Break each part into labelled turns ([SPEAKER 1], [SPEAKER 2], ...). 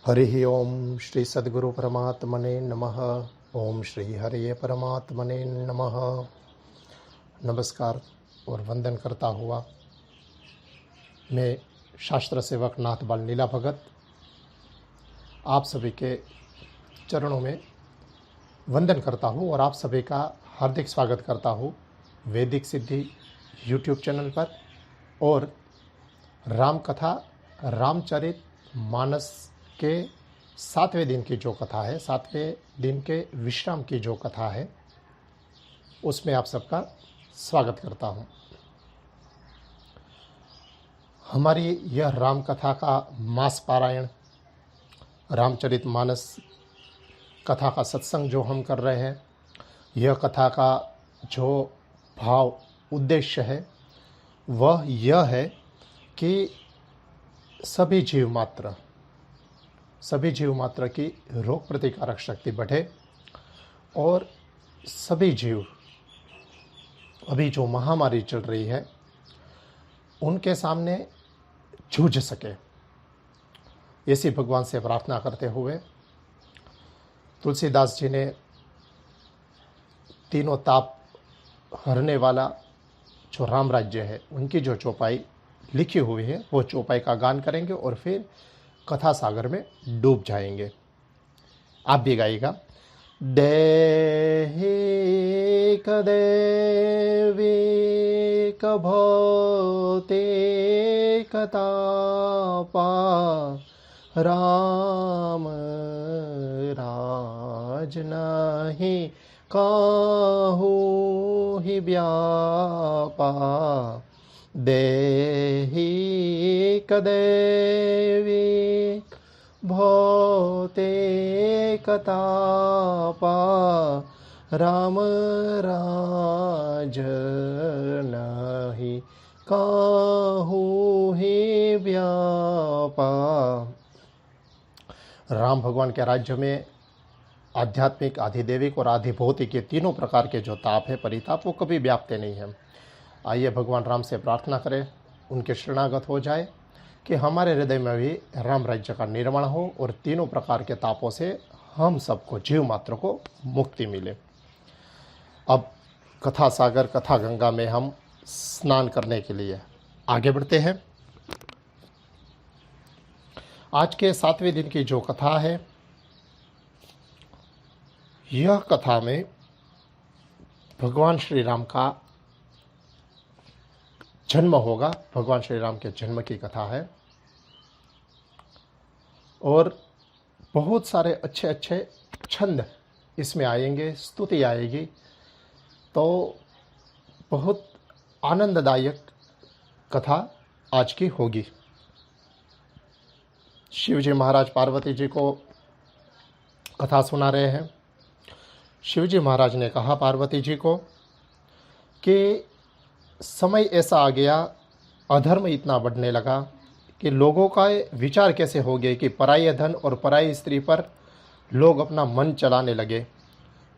[SPEAKER 1] हरि ओम श्री सद्गुरु परमात्मने नमः। ओम श्री हरि परमात्मने नमः। नमस्कार और वंदन करता हुआ मैं शास्त्र सेवक नाथ बाल लीला भगत आप सभी के चरणों में वंदन करता हूँ और आप सभी का हार्दिक स्वागत करता हूँ वैदिक सिद्धि यूट्यूब चैनल पर और राम कथा रामचरित मानस के 7वें दिन की जो कथा है, 7वें दिन के विश्राम की जो कथा है, उसमें आप सबका स्वागत करता हूँ। हमारी यह राम कथा का मास पारायण रामचरित मानस कथा का सत्संग जो हम कर रहे हैं, यह कथा का जो भाव उद्देश्य है वह यह है कि सभी जीव मात्र की रोग प्रतिकारक शक्ति बढ़े और सभी जीव अभी जो महामारी चल रही है उनके सामने जूझ सके, ऐसी भगवान से प्रार्थना करते हुए तुलसीदास जी ने तीनों ताप हरने वाला जो राम राज्य है उनकी जो चौपाई लिखी हुई है वो चौपाई का गान करेंगे और फिर कथा सागर में डूब जाएंगे। आप भी गाइएगा। देहि कदेवी कभोते कतापा राम राज नहीं काहू ही व्यापा देहि कदेवी भोते कतापा राम राज नहीं काहू ही व्यापा। राम भगवान के राज्य में आध्यात्मिक, आधिदेविक और आधिभौतिक ये तीनों प्रकार के जो ताप है, परिताप, वो कभी व्यापते नहीं हैं। आइए भगवान राम से प्रार्थना करें, उनके शरणागत हो जाए कि हमारे हृदय में भी राम राज्य का निर्माण हो और तीनों प्रकार के तापों से हम सबको, जीव मात्र को मुक्ति मिले। अब कथा सागर, कथा गंगा में हम स्नान करने के लिए आगे बढ़ते हैं। आज के 7वें दिन की जो कथा है, यह कथा में भगवान श्री राम का जन्म होगा। भगवान श्री राम के जन्म की कथा है और बहुत सारे अच्छे अच्छे छंद इसमें आएंगे, स्तुति आएगी, तो बहुत आनंददायक कथा आज की होगी। शिवजी महाराज पार्वती जी को कथा सुना रहे हैं। शिवजी महाराज ने कहा पार्वती जी को कि समय ऐसा आ गया, अधर्म इतना बढ़ने लगा कि लोगों का विचार कैसे हो गया कि पराई धन और पराई स्त्री पर लोग अपना मन चलाने लगे।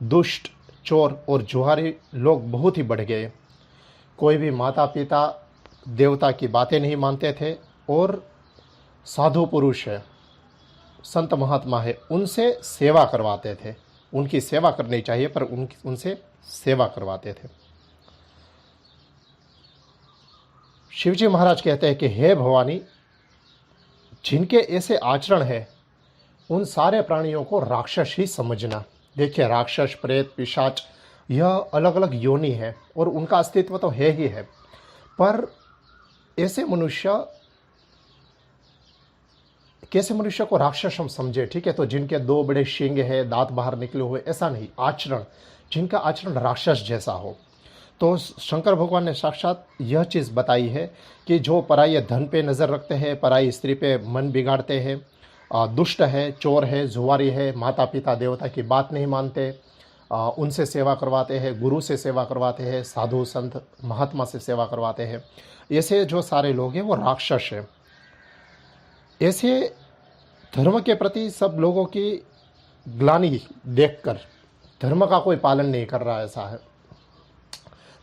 [SPEAKER 1] दुष्ट, चोर और जुहारी लोग बहुत ही बढ़ गए। कोई भी माता पिता देवता की बातें नहीं मानते थे और साधु पुरुष है, संत महात्मा है, उनसे सेवा करवाते थे। उनकी सेवा करनी चाहिए पर उनसे सेवा करवाते थे। शिवजी महाराज कहते हैं कि हे भवानी, जिनके ऐसे आचरण है उन सारे प्राणियों को राक्षस ही समझना। देखिए, राक्षस, प्रेत, पिशाच, यह अलग अलग योनि है और उनका अस्तित्व तो है ही है, पर ऐसे मनुष्य को राक्षस हम समझे, ठीक है, तो जिनके 2 बड़े शिंग है, दांत बाहर निकले हुए, ऐसा नहीं। आचरण, जिनका आचरण राक्षस जैसा हो। तो शंकर भगवान ने साक्षात यह चीज़ बताई है कि जो पराई धन पे नज़र रखते हैं, पराई स्त्री पे मन बिगाड़ते हैं, दुष्ट है, चोर है, जुआरी है, माता पिता देवता की बात नहीं मानते, उनसे सेवा करवाते हैं, गुरु से सेवा करवाते हैं, साधु संत महात्मा से सेवा करवाते हैं, ऐसे जो सारे लोग हैं वो राक्षस हैं। ऐसे धर्म के प्रति सब लोगों की ग्लानि देखकर धर्म का कोई पालन नहीं कर रहा, ऐसा है।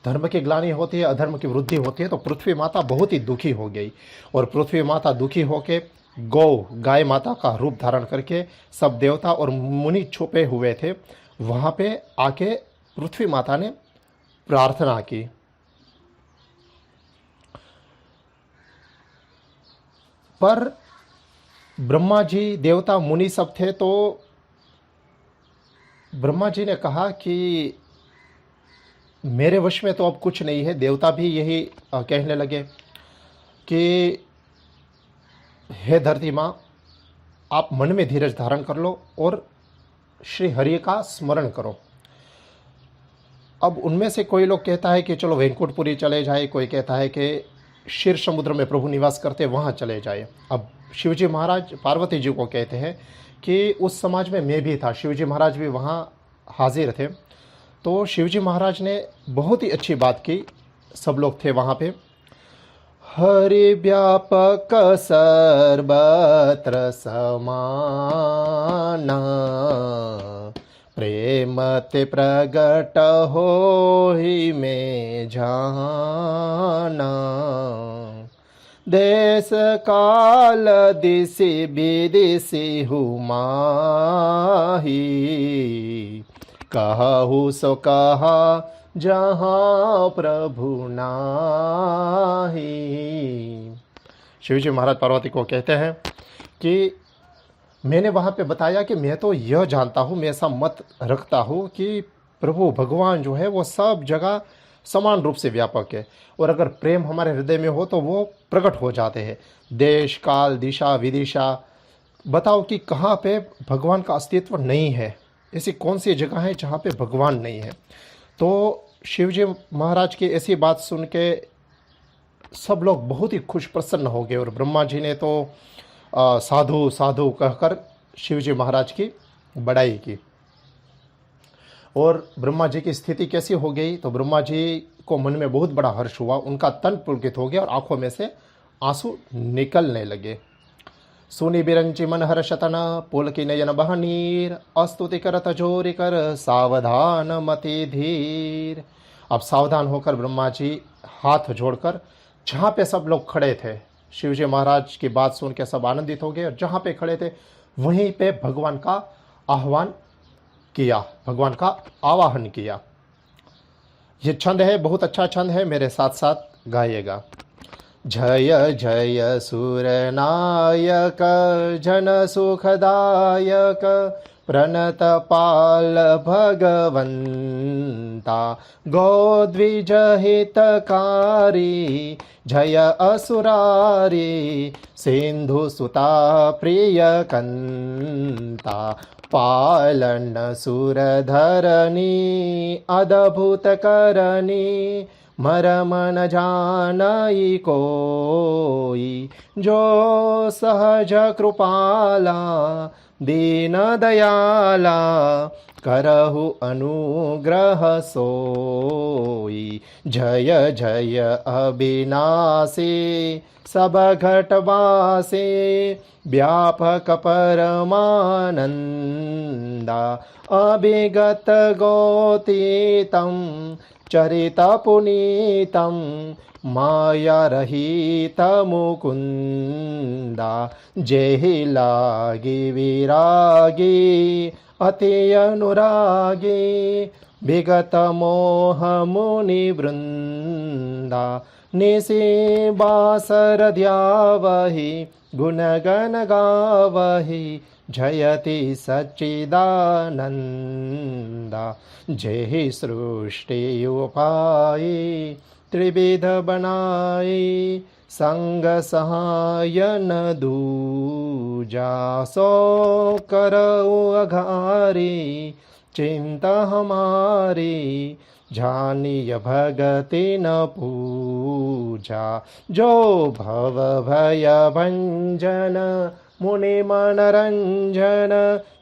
[SPEAKER 1] धर्म की ग्लानि होती है, अधर्म की वृद्धि होती है, तो पृथ्वी माता बहुत ही दुखी हो गई और पृथ्वी माता दुखी होकर गौ गाय माता का रूप धारण करके सब देवता और मुनि छुपे हुए थे, वहां पे आके पृथ्वी माता ने प्रार्थना की। पर ब्रह्मा जी, देवता मुनि सब थे, तो ब्रह्मा जी ने कहा कि मेरे वश में तो अब कुछ नहीं है। देवता भी यही कहने लगे कि हे धरती माँ, आप मन में धीरज धारण कर लो और श्री हरि का स्मरण करो। अब उनमें से कोई लोग कहता है कि चलो वैकुंठपुरी चले जाए, कोई कहता है कि क्षीर समुद्र में प्रभु निवास करते वहाँ चले जाए। अब शिवजी महाराज पार्वती जी को कहते हैं कि उस समाज में मैं भी था, शिवजी महाराज भी वहाँ हाजिर थे। तो शिवजी महाराज ने बहुत ही अच्छी बात की, सब लोग थे वहाँ पे। हरि व्यापक सर्वत्र समाना, प्रेम ते प्रगट होहि में जाना। देश काल दिशि विदिशि हुमाही, कहु सो कहा जहाँ प्रभु नाही। शिवजी महाराज पार्वती को कहते हैं कि मैंने वहाँ पे बताया कि मैं तो यह जानता हूँ, मैं ऐसा मत रखता हूँ कि प्रभु भगवान जो है वो सब जगह समान रूप से व्यापक है, और अगर प्रेम हमारे हृदय में हो तो वो प्रकट हो जाते हैं। देश काल दिशा विदिशा, बताओ कि कहाँ पे भगवान का अस्तित्व नहीं है, ऐसी कौन सी जगह है जहाँ पे भगवान नहीं है। तो शिवजी महाराज की ऐसी बात सुन के सब लोग बहुत ही खुश प्रसन्न हो गए, और ब्रह्मा जी ने तो साधु साधु कहकर शिवजी महाराज की बड़ाई की। और ब्रह्मा जी की स्थिति कैसी हो गई, तो ब्रह्मा जी को मन में बहुत बड़ा हर्ष हुआ, उनका तन पुलकित हो गया और आंखों में से आंसू निकलने लगे। सुनी बिरंची मन हर्षतन, पुलकी नयन बहनीर, अस्तुति करत जोरि कर, सावधान मति धीर। अब सावधान होकर ब्रह्मा जी हाथ जोड़कर, जहाँ पे सब लोग खड़े थे, शिवजी महाराज की बात सुन के सब आनंदित हो गए, और जहाँ पे खड़े थे वहीं पे भगवान का आह्वान किया, भगवान का आवाहन किया। ये छंद है, बहुत अच्छा छंद है, मेरे साथ साथ गाइएगा। जय जय सुरनायक जन सुखदायक, प्रणत पाल भगवंता, गोद्विज हितकारी, जय असुरारी, सिंधु सुता प्रिय कंता, पालन सुरधरणी, अद्भुत करणी, मरम न जानई कोई, जो सहज कृपाला, दीन दयाला, करहु अनुग्रह सोई। जय जय अविनाशी, सब घटवासी, व्यापक परमानंदा, अभिगत गोतीतम, चरित पुनीतम, माया रहित मुकुंदा, जेहि लागी विरागी, अति अनुरागी, विगत मोह मुनि वृंदा, निशि बासर ध्यावहि, गुणगण गावहि, जयति सच्चिदानंदा। जेहि सृष्टि उपाई, त्रिविध बनाई, संग सहायन दूजा, सो करऊ अघारी, चिंता हमारी, जानिय भगति न पूजा। जो भव भय भंजन, मुनि मनरंजन,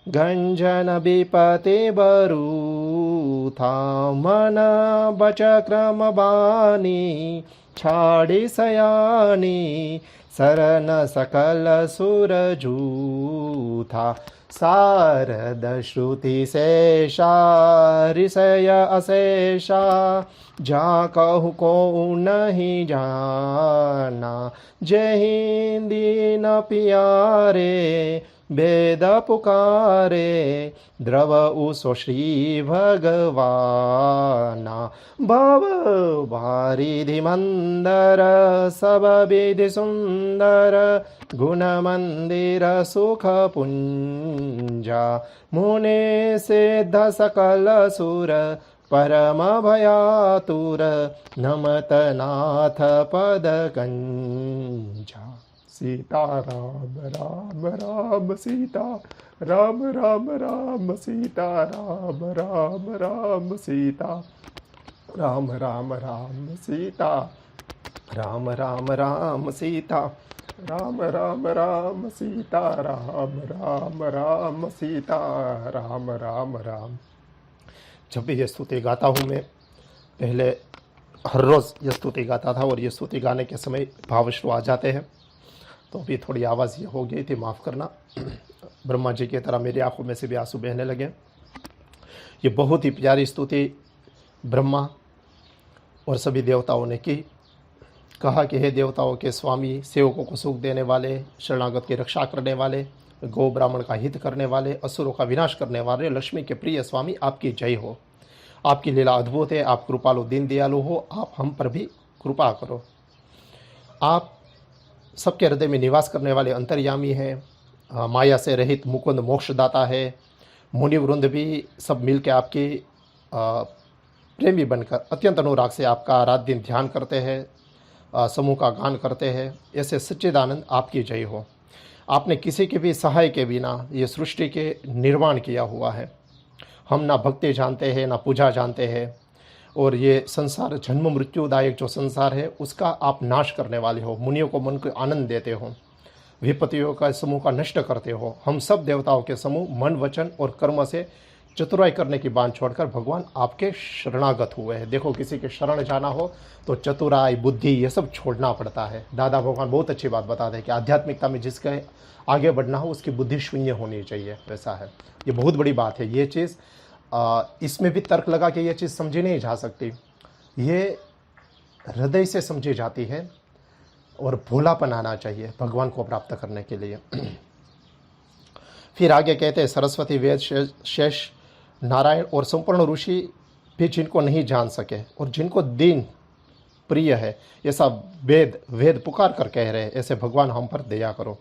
[SPEAKER 1] गंजन विपति बरूथा, मन बच क्रम बानी, छाड़ी सयानी, सरन सकल सुर जूथा। शारद श्रुति शेषा ऋषय अशेषा, जा कहु को नहीं जाना, जय हिंदी न पियारे वेद पुकारे, द्रव उसो श्री भगवाना, भव वारिधि मंदर सब विधि सुंदर, गुण मंदिर सुख पुंजा, मुने सिद्ध सकल सुर परम भयातुर, नमत नाथ पद कंजा। सीता राम राम राम सीता राम राम राम सीता राम राम राम सीता राम राम राम सीता राम राम राम सीता राम राम राम सीता राम राम राम सीता राम राम राम। जब भी ये स्तुति गाता हूँ मैं, पहले हर रोज़ ये स्तुति गाता था और ये स्तुति गाने के समय भावश्रु आ जाते हैं, तो अभी थोड़ी आवाज़ ये हो गई थी, माफ़ करना। ब्रह्मा जी की तरह मेरी आंखों में से भी आंसू बहने लगे। ये बहुत ही प्यारी स्तुति ब्रह्मा और सभी देवताओं ने की। कहा कि हे देवताओं के स्वामी, सेवकों को सुख देने वाले, शरणागत की रक्षा करने वाले, गौ ब्राह्मण का हित करने वाले, असुरों का विनाश करने वाले, लक्ष्मी के प्रिय स्वामी, आपकी जय हो। आपकी लीला अद्भुत है, आप कृपालु दीन दयालु हो, आप हम पर भी कृपा करो। आप सबके हृदय में निवास करने वाले अंतर्यामी हैं, माया से रहित मुकुंद मोक्षदाता है। मुनि वृंद भी सब मिल के आपकी प्रेमी बनकर अत्यंत अनुराग से आपका रात दिन ध्यान करते हैं, समूह का गान करते हैं। ऐसे सच्चिदानंद आपकी जय हो। आपने किसी के भी सहाय के बिना ये सृष्टि के निर्माण किया हुआ है। हम ना भक्ति जानते हैं, ना पूजा जानते हैं, और ये संसार जन्म मृत्युदायक जो संसार है उसका आप नाश करने वाले हो। मुनियों को मन को आनंद देते हो, विपत्तियों का समूह का नष्ट करते हो। हम सब देवताओं के समूह मन वचन और कर्म से चतुराई करने की बात छोड़कर भगवान आपके शरणागत हुए हैं। देखो, किसी के शरण जाना हो तो चतुराई बुद्धि ये सब छोड़ना पड़ता है। दादा भगवान बहुत अच्छी बात बताते हैं कि आध्यात्मिकता में जिसके आगे बढ़ना हो उसकी बुद्धि शून्य होनी चाहिए, वैसा है। ये बहुत बड़ी बात है। ये चीज़ इसमें भी तर्क लगा कि ये चीज़ समझी नहीं जा सकती, ये हृदय से समझी जाती है और भोलापन आना चाहिए भगवान को प्राप्त करने के लिए। फिर आगे कहते हैं, सरस्वती वेद शेष नारायण और संपूर्ण ऋषि भी जिनको नहीं जान सके और जिनको दीन प्रिय है, ऐसा वेद पुकार कर कह रहे हैं, ऐसे भगवान हम पर दया करो।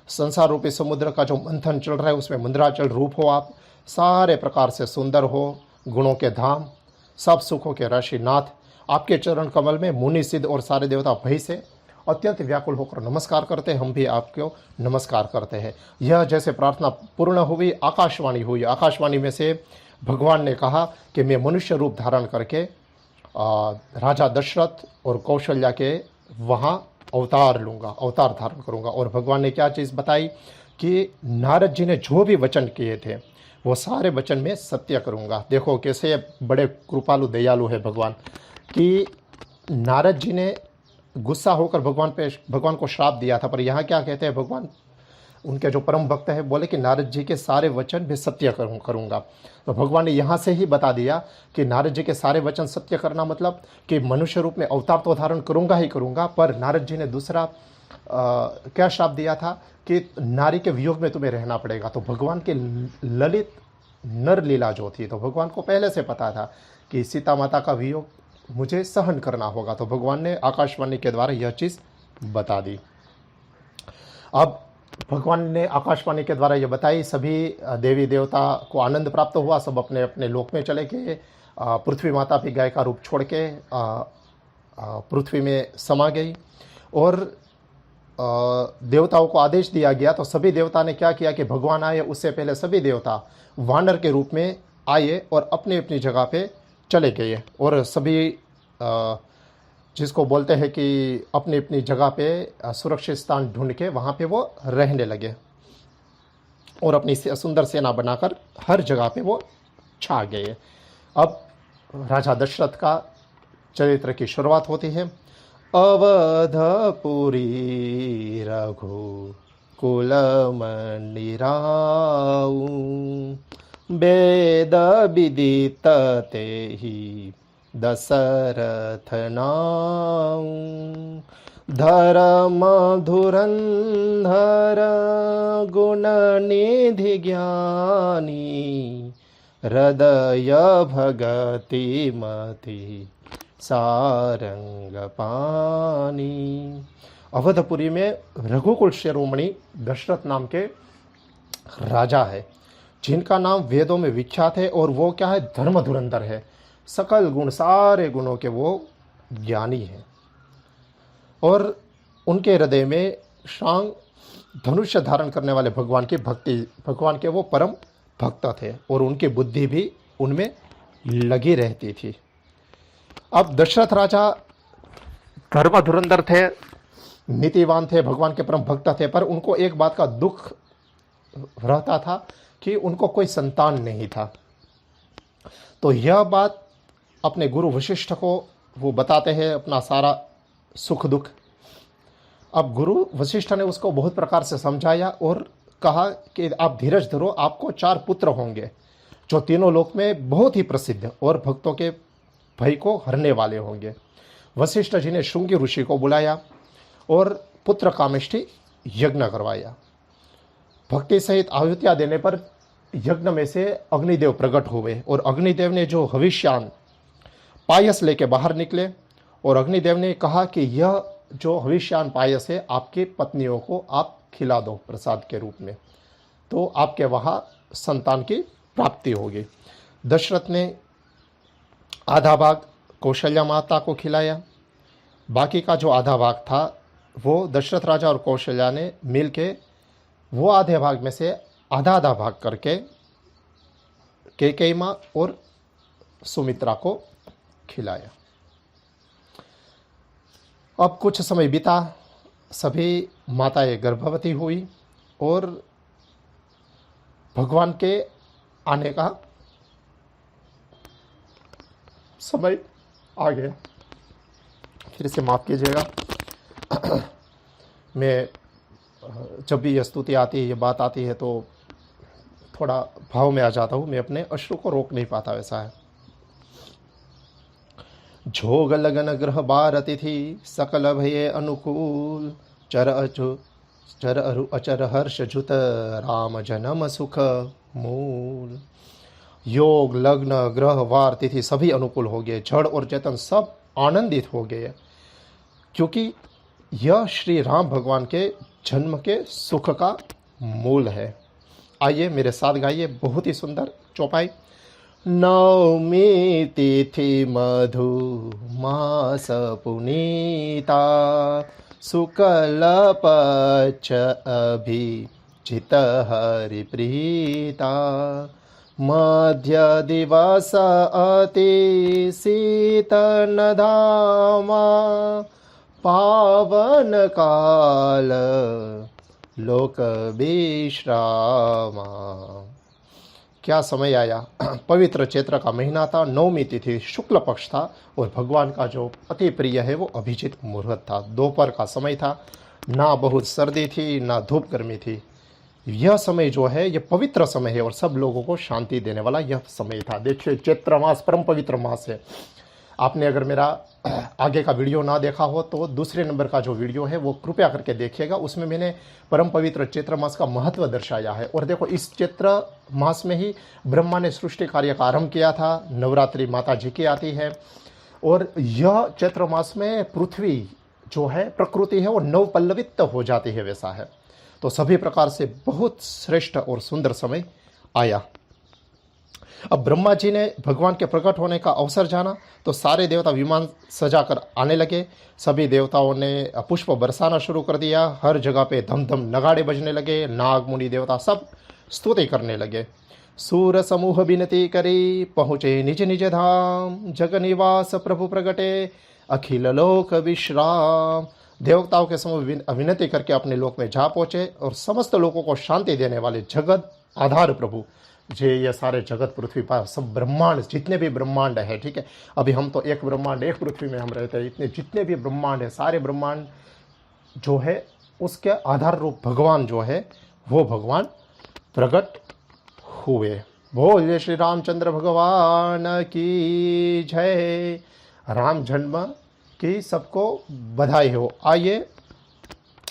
[SPEAKER 1] संसार रूपी समुद्र का जो मंथन चल रहा है उसमें मंदराचल रूप हो आप, सारे प्रकार से सुंदर हो, गुणों के धाम, सब सुखों के राशिनाथ। आपके चरण कमल में मुनि सिद्ध और सारे देवता भय से अत्यंत व्याकुल होकर नमस्कार करते हैं। हम भी आपको नमस्कार करते हैं। यह जैसे प्रार्थना पूर्ण हुई, आकाशवाणी हुई। आकाशवाणी में से भगवान ने कहा कि मैं मनुष्य रूप धारण करके राजा दशरथ और कौशल्या के वहाँ अवतार लूँगा, अवतार धारण करूँगा। और भगवान ने क्या चीज़ बताई कि नारद जी ने जो भी वचन किए थे वो सारे वचन में सत्य करूँगा। देखो कैसे बड़े कृपालु दयालु है भगवान, कि नारद जी ने गुस्सा होकर भगवान को श्राप दिया था, पर यहाँ क्या कहते हैं भगवान, उनके जो परम भक्त है बोले कि नारद जी के सारे वचन भी सत्य करूँगा। तो भगवान ने यहाँ से ही बता दिया कि नारद जी के सारे वचन सत्य करना मतलब कि मनुष्य रूप में अवतार तो धारण करूँगा ही करूँगा, पर नारद जी ने दूसरा क्या श्राप दिया था कि नारी के वियोग में तुम्हें रहना पड़ेगा। तो भगवान के ललित नर लीला जो थी, तो भगवान को पहले से पता था कि सीता माता का वियोग मुझे सहन करना होगा। तो भगवान ने आकाशवाणी के द्वारा यह चीज़ बता दी। अब भगवान ने आकाशवाणी के द्वारा यह बताई, सभी देवी देवता को आनंद प्राप्त हुआ, सब अपने अपने लोक में चले गए। पृथ्वी माता भी गाय का रूप छोड़ के पृथ्वी में समा गई और देवताओं को आदेश दिया गया। तो सभी देवता ने क्या किया कि भगवान आए उससे पहले सभी देवता वानर के रूप में आए और अपनी अपनी जगह पे चले गए, और सभी जिसको बोलते हैं कि अपनी अपनी जगह पे सुरक्षित स्थान ढूंढ के वहाँ पे वो रहने लगे और अपनी सुंदर सेना बनाकर हर जगह पे वो छा गए। अब राजा दशरथ का चरित्र की शुरुआत होती है। अवधपुरी रघु कुलमणिराऊ वेद विदित तेहि दशरथ नाऊ धर्म धुरंधर गुण निधि ज्ञानी हृदय भगति मति सारंग पानी। अवधपुरी में रघुकुल शिरोमणि दशरथ नाम के राजा है, जिनका नाम वेदों में विख्यात है, और वो क्या है, धर्म धुरंधर है, सकल गुण सारे गुणों के वो ज्ञानी हैं, और उनके हृदय में शांग धनुष्य धारण करने वाले भगवान की भक्ति, भगवान के वो परम भक्त थे, और उनकी बुद्धि भी उनमें लगी रहती थी। अब दशरथ राजा धर्म धुरंधर थे, नीतिवान थे, भगवान के परम भक्त थे, पर उनको एक बात का दुख रहता था कि उनको कोई संतान नहीं था। तो यह बात अपने गुरु वशिष्ठ को वो बताते हैं, अपना सारा सुख दुख। अब गुरु वशिष्ठ ने उसको बहुत प्रकार से समझाया और कहा कि आप धीरज धरो, आपको 4 पुत्र होंगे जो तीनों लोक में बहुत ही प्रसिद्ध और भक्तों के भय को हरने वाले होंगे। वशिष्ठ जी ने श्रृंगी ऋषि को बुलाया और पुत्र कामेष्टि यज्ञ करवाया। भक्ति सहित आहुतियाँ देने पर यज्ञ में से अग्निदेव प्रकट हुए, और अग्निदेव ने जो हविष्यान पायस लेके बाहर निकले, और अग्निदेव ने कहा कि यह जो हविष्यान पायस है आपकी पत्नियों को आप खिला दो प्रसाद के रूप में, तो आपके वहाँ संतान की प्राप्ति होगी। दशरथ ने आधा भाग कौशल्या माता को खिलाया, बाकी का जो आधा भाग था वो दशरथ राजा और कौशल्या ने मिल के वो आधे भाग में से आधा आधा भाग करके कैकेयी माँ और सुमित्रा को खिलाया। अब कुछ समय बीता, सभी माताएं गर्भवती हुई और भगवान के आने का समय आ गया। फिर से माफ़ कीजिएगा, मैं जब भी ये स्तुति आती है, ये बात आती है, तो थोड़ा भाव में आ जाता हूँ, मैं अपने अश्रु को रोक नहीं पाता, वैसा है। जोग लगन ग्रह बार अतिथि सकल भये अनुकूल चर अरु अचर हर्ष जुत राम जन्म सुख मूल। योग लग्न ग्रह वार तिथि सभी अनुकूल हो गए, जड़ और चेतन सब आनंदित हो गए, क्योंकि यह श्री राम भगवान के जन्म के सुख का मूल है। आइए मेरे साथ गाइए बहुत ही सुंदर चौपाई। नवमी तिथि मधु मास पुनीता शुक्ल पक्ष अभिजित हरिप्रीता मध्य दिवस अति शीतन धामा पावन काल लोक विश्रामा। क्या समय आया, पवित्र चैत्र का महीना था, नवमी तिथि शुक्ल पक्ष था, और भगवान का जो अति प्रिय है वो अभिजित मुहूर्त था। दोपहर का समय था, ना बहुत सर्दी थी ना धूप गर्मी थी। यह समय जो है ये पवित्र समय है और सब लोगों को शांति देने वाला यह समय था। देखिए चैत्र मास परम पवित्र मास है। आपने अगर मेरा आगे का वीडियो ना देखा हो तो दूसरे नंबर का जो वीडियो है वो कृपया करके देखिएगा, उसमें मैंने परम पवित्र चैत्र मास का महत्व दर्शाया है। और देखो इस चैत्र मास में ही ब्रह्मा ने सृष्टि कार्य का आरंभ किया था, नवरात्रि माता जी की आती है, और यह चैत्र मास में पृथ्वी जो है प्रकृति है वो नवपल्लवित हो जाती है, वैसा है। तो सभी प्रकार से बहुत श्रेष्ठ और सुंदर समय आया। अब ब्रह्मा जी ने भगवान के प्रकट होने का अवसर जाना तो सारे देवता विमान सजाकर आने लगे। सभी देवताओं ने पुष्प बरसाना शुरू कर दिया, हर जगह पे धम धम नगाड़े बजने लगे, नाग मुनि देवता सब स्तुति करने लगे। सूर समूह विनती करी पहुँचे निज निज धाम, जग निवास प्रभु प्रगटे अखिल लोक विश्राम। देवताओं के समूह विनती करके अपने लोक में जा पहुँचे और समस्त लोगों को शांति देने वाले जगत आधार प्रभु जे ये सारे जगत पृथ्वी पर सब ब्रह्मांड जितने भी ब्रह्मांड है, ठीक है, अभी हम तो एक ब्रह्मांड एक पृथ्वी में हम रहते हैं, इतने जितने भी ब्रह्मांड है सारे ब्रह्मांड जो है उसके आधार रूप भगवान जो है वो भगवान प्रकट हुए। बोलिए श्री रामचंद्र भगवान की जय। राम जन्म की सबको बधाई हो। आइए,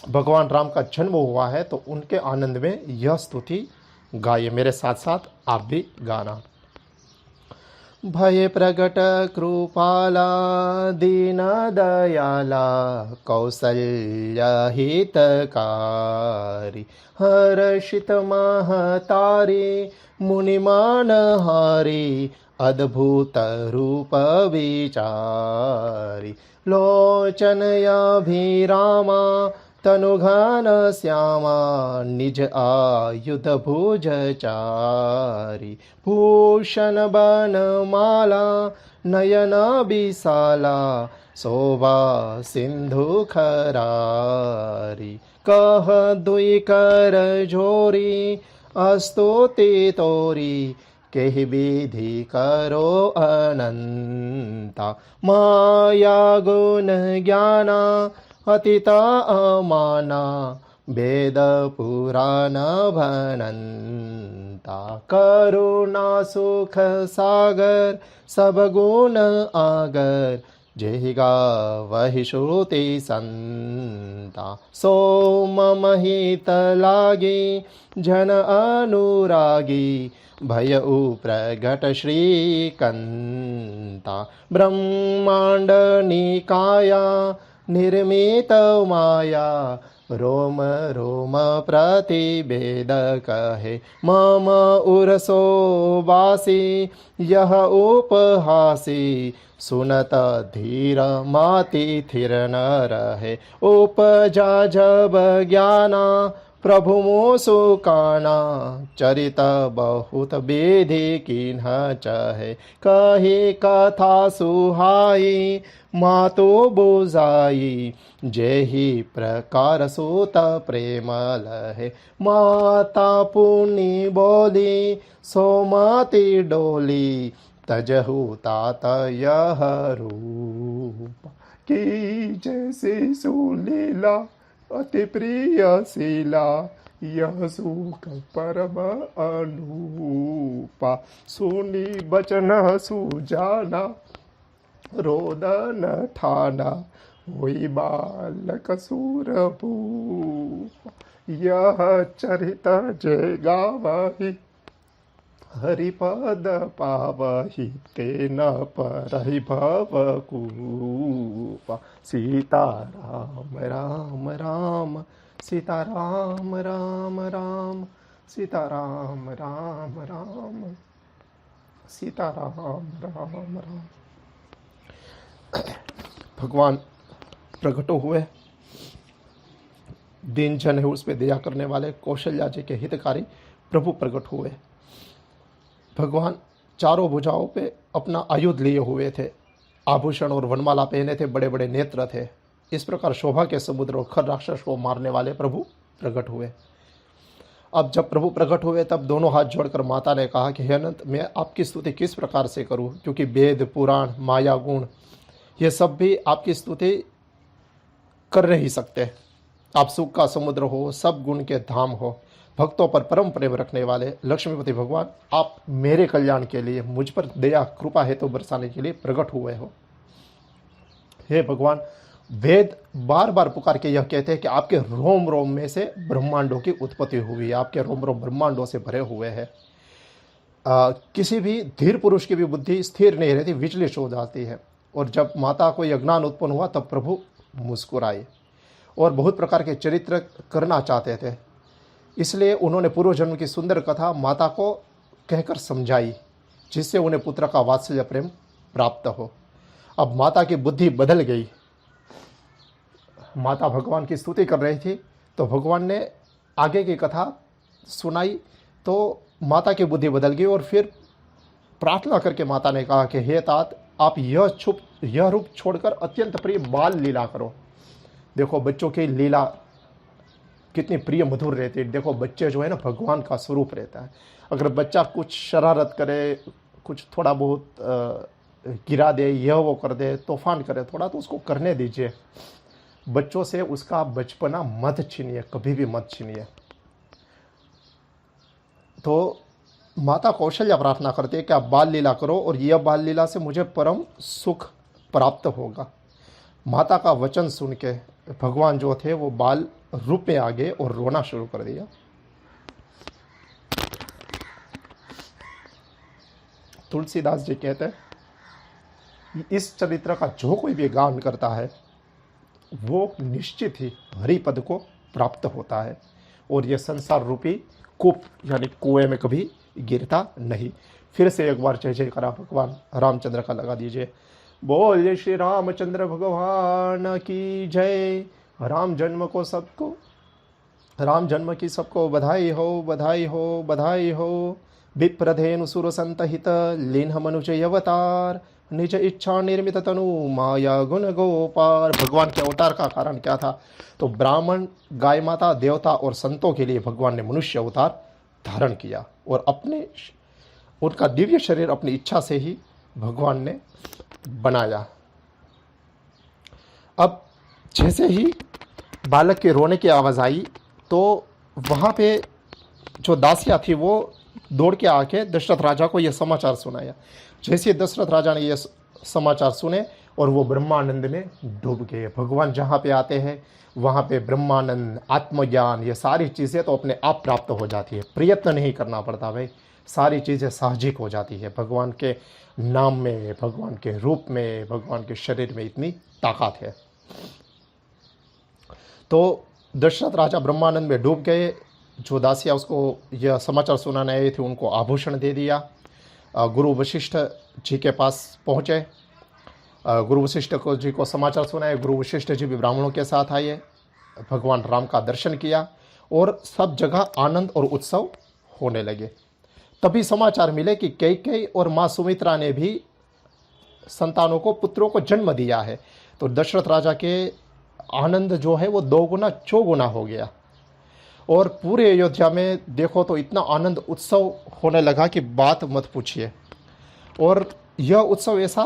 [SPEAKER 1] भगवान राम का जन्म हुआ है तो उनके आनंद में यह स्तुति गाइए, मेरे साथ साथ आप भी गाना। भय प्रगट कृपाला दीन दयाला कौसल्य हितकारी हर्षित महतारी मुनिमानहारी अद्भुत रूप विचारी लोचनयाभिरामा तनुघन श्यामा निज आयुध भुजचारी भूषण बनमाला नयन विशाला शोभा सिंधु खरारी कह दुई कर जोरी अस्तुति तोरी केहि विधि करो अनंता माया गुण ज्ञाना अतिता अमाना वेद पुराण भनंता करुणा सुख सागर सब गुण आगर जेहि गावहि श्रुति संता सोम महित लागी जन अनुरागी भय प्रगट श्रीकंता ब्रह्मांड निकाया निर्मित माया रोम रोम प्रतिवेद कहे मम उरसो वासी यह उपहासी सुनत धीर माति थिर न रहे उपजा जब ज्ञाना प्रभु मोसु काना चरित बहुत विधि किन्ह चहे कही कथा सुहाई मातो बुझाई जेहि प्रकार सूत प्रेम लहे माता पुनि बोली सोमति डोली तजहु तात यह रूप की जैसे सुलीला अति प्रिय शीला यह सुख परम अनूपा सुनी बचन सुजाना रोदन ठाना होई बालक सूरभूप यह चरित जय गावहि हरिपद पावहि तेन परहि भवकूप सीता राम राम राम सीता राम राम राम सीता राम राम राम सीता राम राम राम। भगवान प्रकट हुए, दीन जन है उस पर दया करने वाले कौशल्या जी के हितकारी प्रभु प्रकट हुए। भगवान चारों भुजाओं पे अपना आयुध लिए हुए थे, आभूषण और वनमाला पहने थे, बड़े बड़े नेत्र थे। इस प्रकार शोभा के समुद्र और खर राक्षस को मारने वाले प्रभु प्रकट हुए। अब जब प्रभु प्रकट हुए तब दोनों हाथ जोड़कर माता ने कहा कि हे अनंत, मैं आपकी स्तुति किस प्रकार से करूं, क्योंकि वेद पुराण माया गुण ये सब भी आपकी स्तुति कर नहीं सकते। आप सुख का समुद्र हो, सब गुण के धाम हो, भक्तों पर परम प्रेम रखने वाले लक्ष्मीपति भगवान, आप मेरे कल्याण के लिए, मुझ पर दया कृपा हेतु बरसाने के लिए प्रकट हुए हो। हे भगवान, वेद बार बार पुकार के यह कहते हैं कि आपके रोम रोम में से ब्रह्मांडों की उत्पत्ति हुई है, आपके रोम रोम ब्रह्मांडों से भरे हुए हैं। किसी भी धीर पुरुष की भी बुद्धि स्थिर नहीं रहती, विचलित हो जाती है। और जब माता को यह ज्ञान उत्पन्न हुआ तब प्रभु मुस्कुराए और बहुत प्रकार के चरित्र करना चाहते थे, इसलिए उन्होंने पूर्व जन्म की सुंदर कथा माता को कहकर समझाई, जिससे उन्हें पुत्र का वात्सल्य प्रेम प्राप्त हो। अब माता की बुद्धि बदल गई। माता भगवान की स्तुति कर रही थी तो भगवान ने आगे की कथा सुनाई तो माता की बुद्धि बदल गई और फिर प्रार्थना करके माता ने कहा कि हे तात, आप यह रूप छोड़कर अत्यंत प्रिय बाल लीला करो। देखो बच्चों की लीला कितनी प्रिय मधुर रहती है। देखो बच्चे जो है ना, भगवान का स्वरूप रहता है। अगर बच्चा कुछ शरारत करे, कुछ थोड़ा बहुत गिरा दे, यह वो कर दे, तूफान करे थोड़ा, तो उसको करने दीजिए। बच्चों से उसका बचपना मत छीनिए, कभी भी मत छीनिए। तो माता कौशल्या प्रार्थना करती है कि आप बाल लीला करो और यह बाल लीला से मुझे परम सुख प्राप्त होगा। माता का वचन सुन के भगवान जो थे वो बाल रूप में आ गए और रोना शुरू कर दिया। तुलसीदास जी कहते हैं इस चरित्र का जो कोई भी गान करता है वो निश्चित ही हरिपद को प्राप्त होता है और ये संसार रूपी कूप यानी कुएं में कभी गिरता नहीं। फिर से एक बार जय जयकारा भगवान रामचंद्र का लगा दीजिए। बोल श्री रामचंद्र भगवान की जय। राम जन्म की सबको बधाई हो, बधाई हो, बधाई हो। विप्रधेनु सुर संतहित लीन मनुज अवतार निज इच्छा निर्मित तनु माया गुण गोपार। भगवान के अवतार का कारण क्या था? तो ब्राह्मण, गाय माता, देवता और संतों के लिए भगवान ने मनुष्य अवतार धारण किया और उनका दिव्य शरीर अपनी इच्छा से ही भगवान ने बनाया। अब जैसे ही बालक के रोने की आवाज़ आई तो वहाँ पे जो दासियाँ थी वो दौड़ के आके दशरथ राजा को यह समाचार सुनाया। जैसे दशरथ राजा ने यह समाचार सुने और वो ब्रह्मानंद में डूब गए। भगवान जहाँ पे आते हैं वहाँ पे ब्रह्मानंद, आत्मज्ञान, ये सारी चीज़ें तो अपने आप प्राप्त हो जाती है, प्रयत्न नहीं करना पड़ता भाई, सारी चीज़ें साहजिक हो जाती है। भगवान के नाम में, भगवान के रूप में, भगवान के शरीर में इतनी ताकत है। तो दशरथ राजा ब्रह्मानंद में डूब गए। जो दासिया उसको यह समाचार सुनाने आए थे उनको आभूषण दे दिया। गुरु वशिष्ठ जी के पास पहुँचे। गुरु वशिष्ठ जी को समाचार सुनाए। गुरु वशिष्ठ जी भी ब्राह्मणों के साथ आए, भगवान राम का दर्शन किया और सब जगह आनंद और उत्सव होने लगे। तभी समाचार मिले कि कैकेयी और माँ सुमित्रा ने भी संतानों को, पुत्रों को जन्म दिया है। तो दशरथ राजा के आनंद जो है वो 2 गुना 4 गुना हो गया और पूरे अयोध्या में देखो तो इतना आनंद उत्सव होने लगा कि बात मत पूछिए। और यह उत्सव ऐसा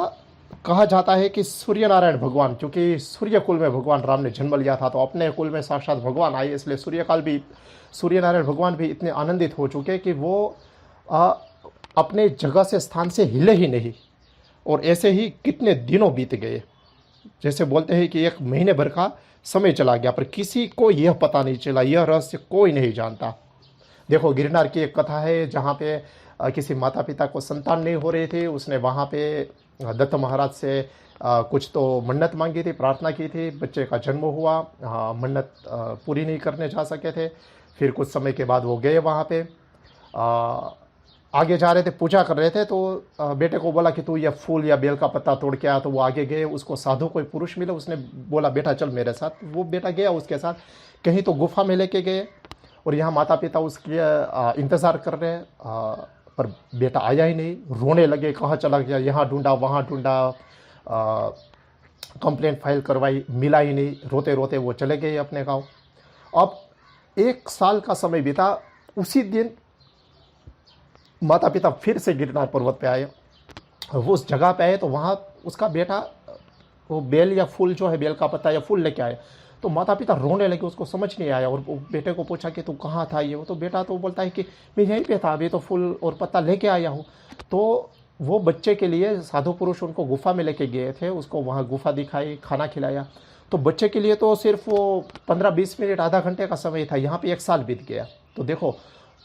[SPEAKER 1] कहा जाता है कि सूर्य नारायण भगवान, क्योंकि सूर्य कुल में भगवान राम ने जन्म लिया था तो अपने कुल में साक्षात भगवान आए, इसलिए सूर्य नारायण भगवान भी इतने आनंदित हो चुके कि वो अपने जगह से, स्थान से हिले ही नहीं। और ऐसे ही कितने दिनों बीत गए, जैसे बोलते हैं कि 1 महीने भर का समय चला गया, पर किसी को यह पता नहीं चला, यह रहस्य कोई नहीं जानता। देखो गिरनार की एक कथा है जहाँ पे किसी माता पिता को संतान नहीं हो रही थी, उसने वहाँ पे दत्त महाराज से कुछ तो मन्नत मांगी थी, प्रार्थना की थी, बच्चे का जन्म हुआ। मन्नत पूरी नहीं करने जा सके थे। फिर कुछ समय के बाद वो गए वहाँ पे, आगे जा रहे थे, पूजा कर रहे थे, तो बेटे को बोला कि तू यह फूल या बेल का पत्ता तोड़ के आ। तो वो आगे गए, उसको साधु कोई पुरुष मिले, उसने बोला बेटा चल मेरे साथ। वो बेटा गया उसके साथ, कहीं तो गुफा में लेके गए और यहाँ माता पिता उसके इंतज़ार कर रहे हैं, पर बेटा आया ही नहीं। रोने लगे, कहाँ चला गया, यहाँ ढूंढा वहाँ ढूंढा, कंप्लेंट फाइल करवाई, मिला ही नहीं। रोते रोते वो चले गए अपने गाँव। अब 1 साल का समय बीता। उसी दिन माता पिता फिर से गिरनार पर्वत पे आए, वो उस जगह पे आए तो वहाँ उसका बेटा वो बेल या फूल जो है, बेल का पत्ता या फूल लेके आए। तो माता पिता रोने लगे, उसको समझ नहीं आया और वो बेटे को पूछा कि तू कहाँ था ये वो। तो बेटा तो बोलता है कि मैं यहीं पे था, अभी तो फूल और पत्ता लेके आया हूँ। तो वो बच्चे के लिए साधु पुरुष उनको गुफा में लेके गए थे, उसको वहाँ गुफा दिखाई, खाना खिलाया। तो बच्चे के लिए तो सिर्फ वो 15-20 मिनट, आधा घंटे का समय था, यहाँ पे 1 साल बीत गया। तो देखो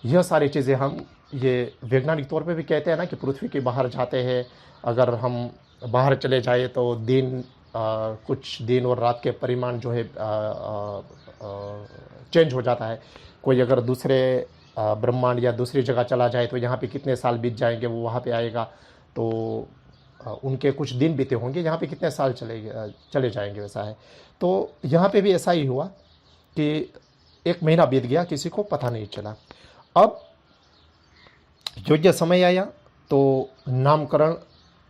[SPEAKER 1] यह सारी चीज़ें हम ये वैज्ञानिक तौर पे भी कहते हैं ना कि पृथ्वी के बाहर जाते हैं, अगर हम बाहर चले जाए तो कुछ दिन और रात के परिमाण जो है चेंज हो जाता है। कोई अगर दूसरे ब्रह्मांड या दूसरी जगह चला जाए तो यहाँ पे कितने साल बीत जाएंगे, वो वहाँ पे आएगा तो उनके कुछ दिन बीते होंगे, यहाँ पे कितने साल चले जाएंगे, वैसा है। तो यहाँ पे भी ऐसा ही हुआ कि 1 महीना बीत गया, किसी को पता नहीं चला। अब योग्य समय आया तो नामकरण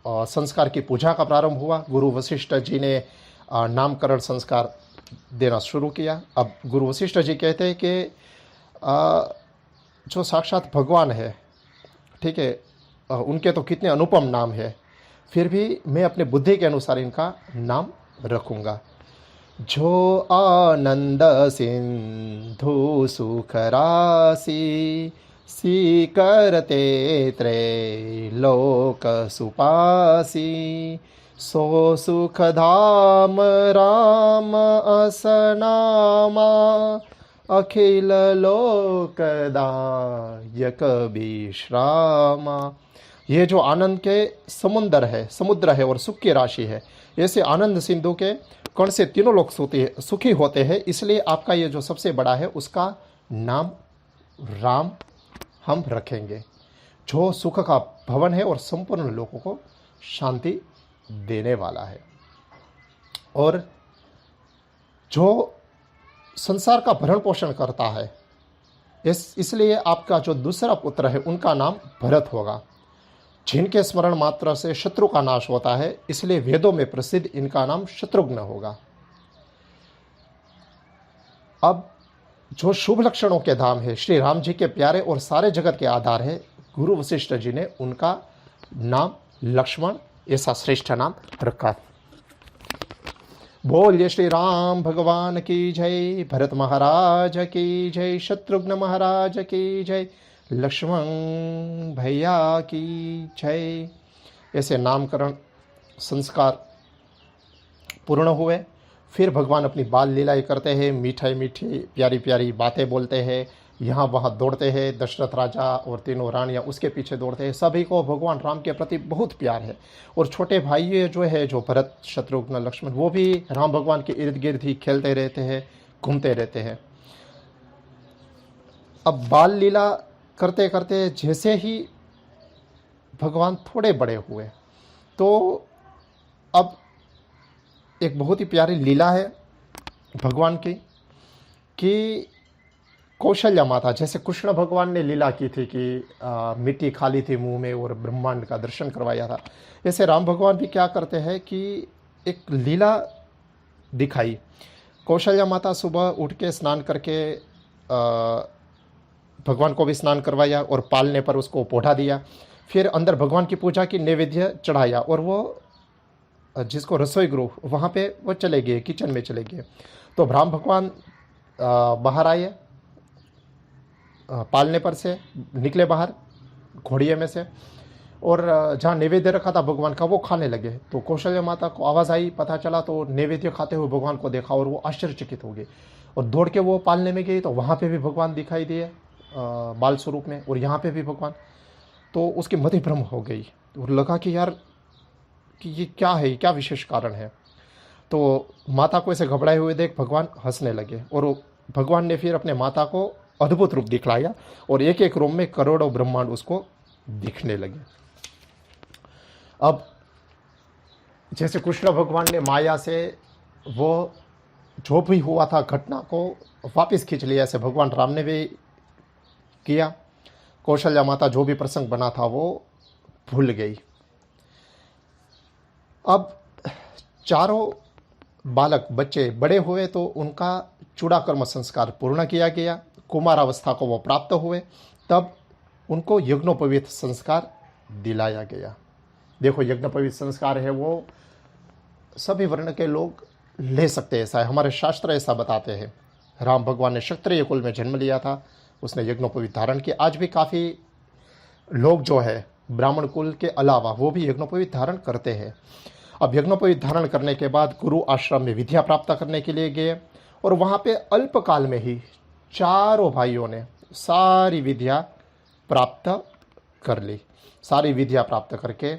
[SPEAKER 1] संस्कार की पूजा का प्रारंभ हुआ। गुरु वशिष्ठ जी ने नामकरण संस्कार देना शुरू किया। अब गुरु वशिष्ठ जी कहते हैं कि जो साक्षात भगवान है, ठीक है, उनके तो कितने अनुपम नाम है, फिर भी मैं अपने बुद्धि के अनुसार इनका नाम रखूँगा। जो आनंद सिंधु सुख राशि, सी करते त्रैलोक सुपासी, सो सुख धाम राम असनामा, अखिल लोकदायक विश्रामा। ये जो आनंद के समुद्र है और सुख की राशि है, ऐसे आनंद सिंधु के कण से तीनों लोग सुखी होते हैं। इसलिए आपका ये जो सबसे बड़ा है उसका नाम राम हम रखेंगे, जो सुख का भवन है और संपूर्ण लोगों को शांति देने वाला है, और जो संसार का भरण पोषण करता है। इसलिए आपका जो दूसरा पुत्र है उनका नाम भरत होगा, जिनके स्मरण मात्र से शत्रु का नाश होता है, इसलिए वेदों में प्रसिद्ध इनका नाम शत्रुघ्न होगा। अब जो शुभ लक्षणों के धाम है, श्री राम जी के प्यारे और सारे जगत के आधार है, गुरु वशिष्ठ जी ने उनका नाम लक्ष्मण ऐसा श्रेष्ठ नाम रखा। बोलिए श्री राम भगवान की जय, भरत महाराज की जय, शत्रुघ्न महाराज की जय, लक्ष्मण भैया की जय। ऐसे नामकरण संस्कार पूर्ण हुए। फिर भगवान अपनी बाल लीलाएं करते हैं, मीठे मीठी प्यारी प्यारी बातें बोलते हैं, यहाँ वहाँ दौड़ते हैं। दशरथ राजा और तीनों रानियाँ उसके पीछे दौड़ते हैं। सभी को भगवान राम के प्रति बहुत प्यार है। और छोटे भाई जो है, जो भरत शत्रुघ्न लक्ष्मण, वो भी राम भगवान के इर्द गिर्द ही खेलते रहते हैं, घूमते रहते हैं। अब बाल लीला करते करते जैसे ही भगवान थोड़े बड़े हुए, तो अब एक बहुत ही प्यारी लीला है भगवान की कि कौशल्या माता, जैसे कृष्ण भगवान ने लीला की थी कि मिट्टी खाली थी मुंह में और ब्रह्मांड का दर्शन करवाया था, ऐसे राम भगवान भी क्या करते हैं कि एक लीला दिखाई। कौशल्या माता सुबह उठ के स्नान करके भगवान को भी स्नान करवाया और पालने पर उसको पोढ़ा दिया। फिर अंदर भगवान की पूजा की, नैवेद्य चढ़ाया, और वो जिसको रसोई गृह वहाँ पे वो चले गए, किचन में चले गए। तो राम भगवान बाहर आए, पालने पर से निकले बाहर घोड़िए में से, और जहाँ नैवेद्य रखा था भगवान का वो खाने लगे। तो कौशल्या माता को आवाज़ आई, पता चला, तो नैवेद्य खाते हुए भगवान को देखा और वो आश्चर्यचकित हो गई और दौड़ के वो पालने में गई। तो वहाँ पे भी भगवान दिखाई दिए बाल स्वरूप में, और यहाँ पे भी भगवान। तो उसकी मति भ्रम हो गई और लगा कि यार कि ये क्या है, क्या विशेष कारण है। तो माता को ऐसे घबराए हुए देख भगवान हंसने लगे, और भगवान ने फिर अपने माता को अद्भुत रूप दिखलाया और एक एक रूम में करोड़ों ब्रह्मांड उसको दिखने लगे। अब जैसे कृष्ण भगवान ने माया से वो जो भी हुआ था घटना को वापस खींच लिया, ऐसे भगवान राम ने भी किया। कौशल्या माता जो भी प्रसंग बना था वो भूल गई। अब चारों बालक बच्चे बड़े हुए तो उनका चूड़ाकर्म संस्कार पूर्ण किया गया। कुमारावस्था को वो प्राप्त हुए, तब उनको यज्ञोपवीत संस्कार दिलाया गया। देखो, यज्ञोपवीत संस्कार है वो सभी वर्ण के लोग ले सकते हैं, ऐसा है, हमारे शास्त्र ऐसा बताते हैं। राम भगवान ने क्षत्रिय कुल में जन्म लिया था, उसने यज्ञोपवीत धारण किया। आज भी काफ़ी लोग जो है ब्राह्मण कुल के अलावा वो भी यज्ञोपवीत धारण करते हैं। अब यज्ञोपवीत धारण करने के बाद गुरु आश्रम में विद्या प्राप्त करने के लिए गए, और वहाँ पे अल्पकाल में ही चारों भाइयों ने सारी विद्या प्राप्त कर ली। सारी विद्या प्राप्त करके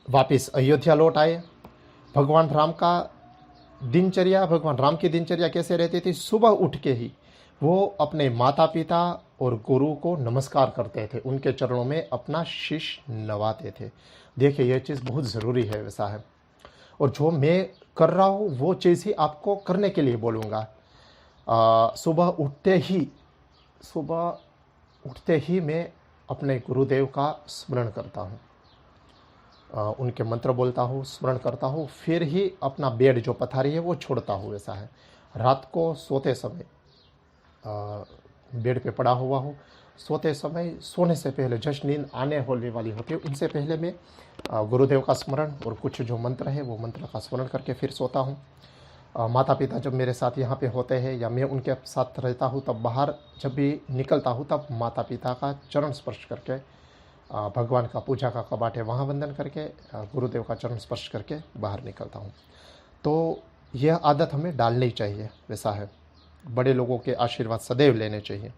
[SPEAKER 1] वापस अयोध्या लौट आए। भगवान राम की दिनचर्या कैसे रहती थी? सुबह उठ के ही वो अपने माता पिता और गुरु को नमस्कार करते थे, उनके चरणों में अपना शीश नवाते थे। देखिए, यह चीज़ बहुत ज़रूरी है, वैसा है। और जो मैं कर रहा हूँ वो चीज़ ही आपको करने के लिए बोलूँगा। सुबह उठते ही मैं अपने गुरुदेव का स्मरण करता हूँ, उनके मंत्र बोलता हूँ, स्मरण करता हूँ, फिर ही अपना बेड जो पथारी है वो छोड़ता हूँ, ऐसा है। रात को सोते समय बेड पे पड़ा हुआ हूँ, सोते समय सोने से पहले जस्ट नींद आने होने वाली होती है उनसे पहले मैं गुरुदेव का स्मरण और कुछ जो मंत्र है वो मंत्र का स्मरण करके फिर सोता हूँ। माता पिता जब मेरे साथ यहाँ पे होते हैं या मैं उनके साथ रहता हूँ, तब बाहर जब भी निकलता हूँ तब माता पिता का चरण स्पर्श करके, भगवान का पूजा का कपाट है वहाँ वंदन करके, गुरुदेव का चरण स्पर्श करके बाहर निकलता हूँ। तो यह आदत हमें डालनी चाहिए, वैसा है, बड़े लोगों के आशीर्वाद सदैव लेने चाहिए।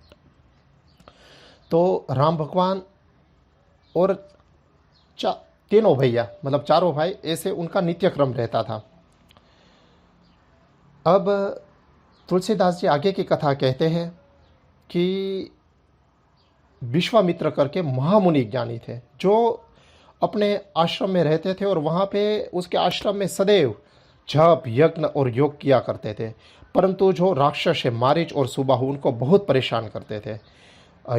[SPEAKER 1] तो राम भगवान और तीनों भैया, मतलब चारों भाई, ऐसे उनका नित्य क्रम रहता था। अब तुलसीदास जी आगे की कथा कहते हैं कि विश्वामित्र करके महामुनि ज्ञानी थे जो अपने आश्रम में रहते थे और वहाँ पे उसके आश्रम में सदैव जप यज्ञ और योग किया करते थे। परंतु जो राक्षस है मारीच और सुबाहु उनको बहुत परेशान करते थे।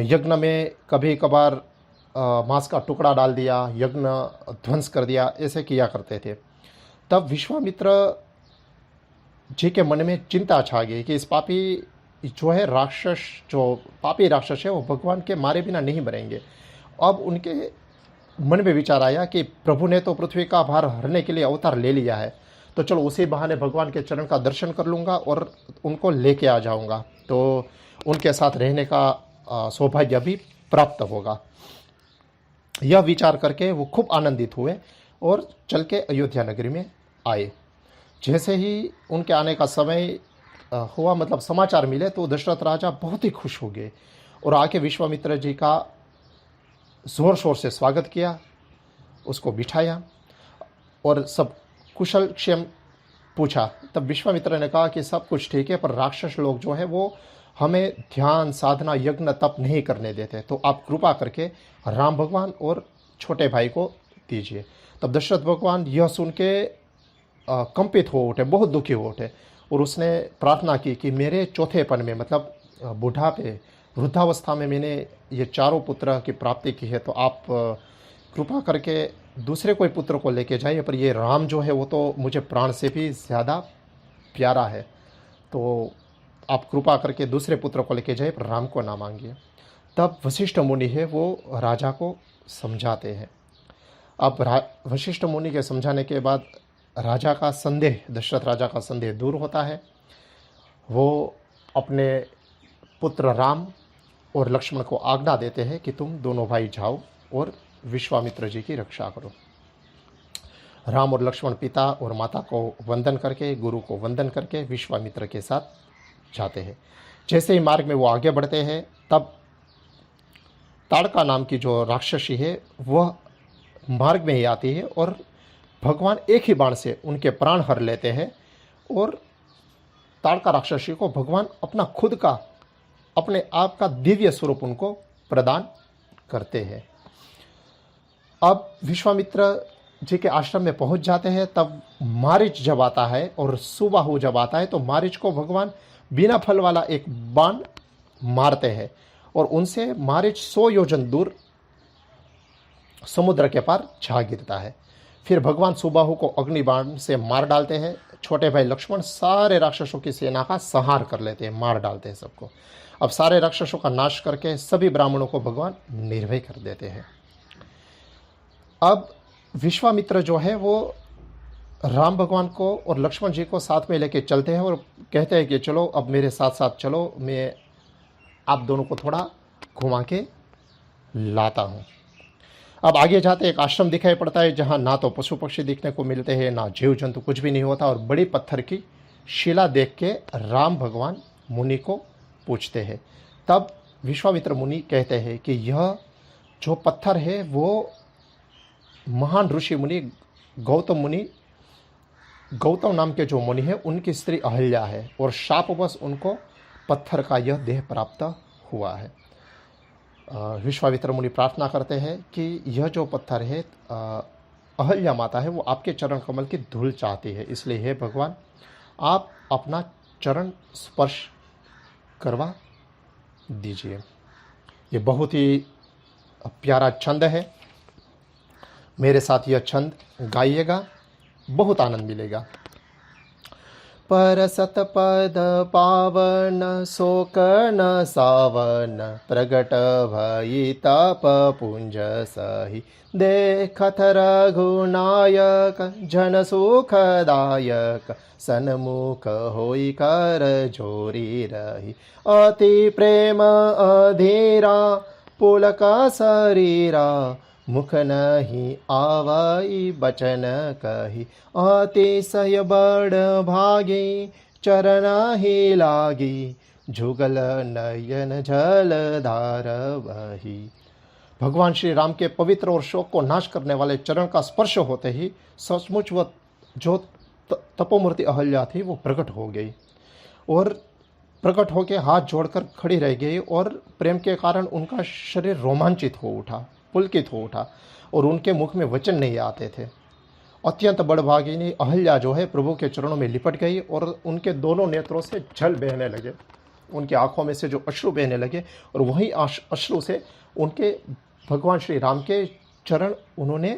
[SPEAKER 1] यज्ञ में कभी कभार मांस का टुकड़ा डाल दिया, यज्ञ ध्वंस कर दिया, ऐसे किया करते थे। तब विश्वामित्र जी के मन में चिंता छा गई कि इस पापी जो है राक्षस, जो पापी राक्षस है वो भगवान के मारे बिना नहीं मरेंगे। अब उनके मन में विचार आया कि प्रभु ने तो पृथ्वी का भार हरने के लिए अवतार ले लिया है, तो चलो उसी बहाने भगवान के चरण का दर्शन कर लूँगा और उनको लेके आ जाऊँगा, तो उनके साथ रहने का सौभाग्य भी प्राप्त होगा। यह विचार करके वो खूब आनंदित हुए और चल के अयोध्या नगरी में आए। जैसे ही उनके आने का समय हुआ, मतलब समाचार मिले, तो दशरथ राजा बहुत ही खुश हो गए और आके विश्वामित्र जी का ज़ोर शोर से स्वागत किया, उसको बिठाया और सब कुशल क्षेम पूछा। तब विश्वामित्र ने कहा कि सब कुछ ठीक है, पर राक्षस लोग जो है वो हमें ध्यान साधना यज्ञ तप नहीं करने देते, तो आप कृपा करके राम भगवान और छोटे भाई को दीजिए। तब दशरथ भगवान यह सुन के कंपित हो उठे, बहुत दुखी हो उठे और उसने प्रार्थना की कि मेरे चौथेपन में, मतलब बुढ़ापे वृद्धावस्था में मैंने ये चारों पुत्र की प्राप्ति की है, तो आप कृपा करके दूसरे कोई पुत्र को लेके जाइए, पर ये राम जो है वो तो मुझे प्राण से भी ज़्यादा प्यारा है, तो आप कृपा करके दूसरे पुत्र को लेके जाइए, पर राम को ना मांगिए। तब वशिष्ठ मुनि है वो राजा को समझाते हैं। अब वशिष्ठ मुनि के समझाने के बाद राजा का संदेह, दशरथ राजा का संदेह दूर होता है। वो अपने पुत्र राम और लक्ष्मण को आज्ञा देते हैं कि तुम दोनों भाई जाओ और विश्वामित्र जी की रक्षा करो। राम और लक्ष्मण पिता और माता को वंदन करके, गुरु को वंदन करके विश्वामित्र के साथ जाते हैं। जैसे ही मार्ग में वो आगे बढ़ते हैं, तब ताड़का नाम की जो राक्षसी है वह मार्ग में ही आती है और भगवान एक ही बाण से उनके प्राण हर लेते हैं और ताड़का राक्षसी को भगवान अपना खुद का, अपने आप का दिव्य स्वरूप उनको प्रदान करते हैं। अब विश्वामित्र जी के आश्रम में पहुंच जाते हैं। तब मारीच जब आता है और सुबाहु जब आता है, तो मारीच को भगवान बिना फल वाला एक बाण मारते हैं और उनसे मारीच 100 योजन दूर समुद्र के पार जा गिरता है। फिर भगवान सुबाहु को अग्निबाण से मार डालते हैं। छोटे भाई लक्ष्मण सारे राक्षसों की सेना का संहार कर लेते हैं, मार डालते हैं सबको। अब सारे राक्षसों का नाश करके सभी ब्राह्मणों को भगवान निर्भय कर देते हैं। अब विश्वामित्र जो है वो राम भगवान को और लक्ष्मण जी को साथ में लेके चलते हैं और कहते हैं कि चलो अब मेरे साथ साथ चलो, मैं आप दोनों को थोड़ा घुमा के लाता हूँ। अब आगे जाते एक आश्रम दिखाई पड़ता है जहाँ ना तो पशु पक्षी दिखने को मिलते हैं, ना जीव जंतु, कुछ भी नहीं होता। और बड़ी पत्थर की शिला देख के राम भगवान मुनि को पूछते हैं। तब विश्वामित्र मुनि कहते हैं कि यह जो पत्थर है वो महान ऋषि मुनि गौतम नाम के जो मुनि है उनकी स्त्री अहल्या है और शापवश उनको पत्थर का यह देह प्राप्त हुआ है। विश्वामित्र मुनि प्रार्थना करते हैं कि यह जो पत्थर है अहल्या माता है वो आपके चरण कमल की धूल चाहती है, इसलिए हे भगवान आप अपना चरण स्पर्श करवा दीजिए। ये बहुत ही प्यारा छंद है, मेरे साथ यह छंद गाइएगा, बहुत आनंद मिलेगा। पर सतपद पावन शोक न सावन प्रगट भई तप पुंज सही देखत रघुनायक जन सुखदायक सन्मुख होई कर जोरी रही अति प्रेम अधीरा पुलक शरीरा मुख नहीं आवई बचन कही अतिशय बड़ भागी चरण ही लागी जुगल नयन जलधार बही। भगवान श्री राम के पवित्र और शोक को नाश करने वाले चरण का स्पर्श होते ही सचमुच वह जो तपोमूर्ति अहल्या थी वो प्रकट हो गई और प्रकट होकर हाथ जोड़कर खड़ी रह गई और प्रेम के कारण उनका शरीर रोमांचित हो उठा, पुलकित हो उठा और उनके मुख में वचन नहीं आते थे। अत्यंत बड़भागिनी अहल्या जो है प्रभु के चरणों में लिपट गई और उनके दोनों नेत्रों से जल बहने लगे, उनकी आंखों में से जो अश्रु बहने लगे और वही अश्रु से उनके भगवान श्री राम के चरण उन्होंने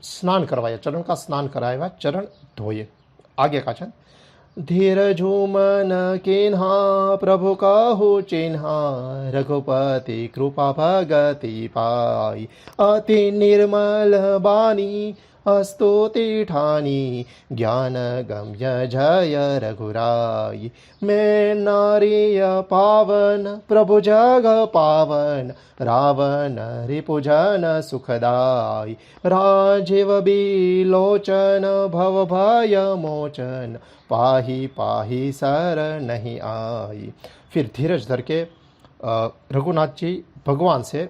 [SPEAKER 1] स्नान करवाया, चरण का स्नान कराया, चरण धोए। आगे का चरण धीर झूमन किन्हा प्रभु काहू चिन्हा रघुपति कृपा भगति पाई अति निर्मल बानी स्तुति ठानी ज्ञान गम्य जय रघुराई मैं नारिय पावन प्रभु जग पावन रावण रिपुजन सुखदाई राजीव बिलोचन भव भय मोचन पाही पाही सर नहीं आई। फिर धीरज धर के रघुनाथ जी भगवान से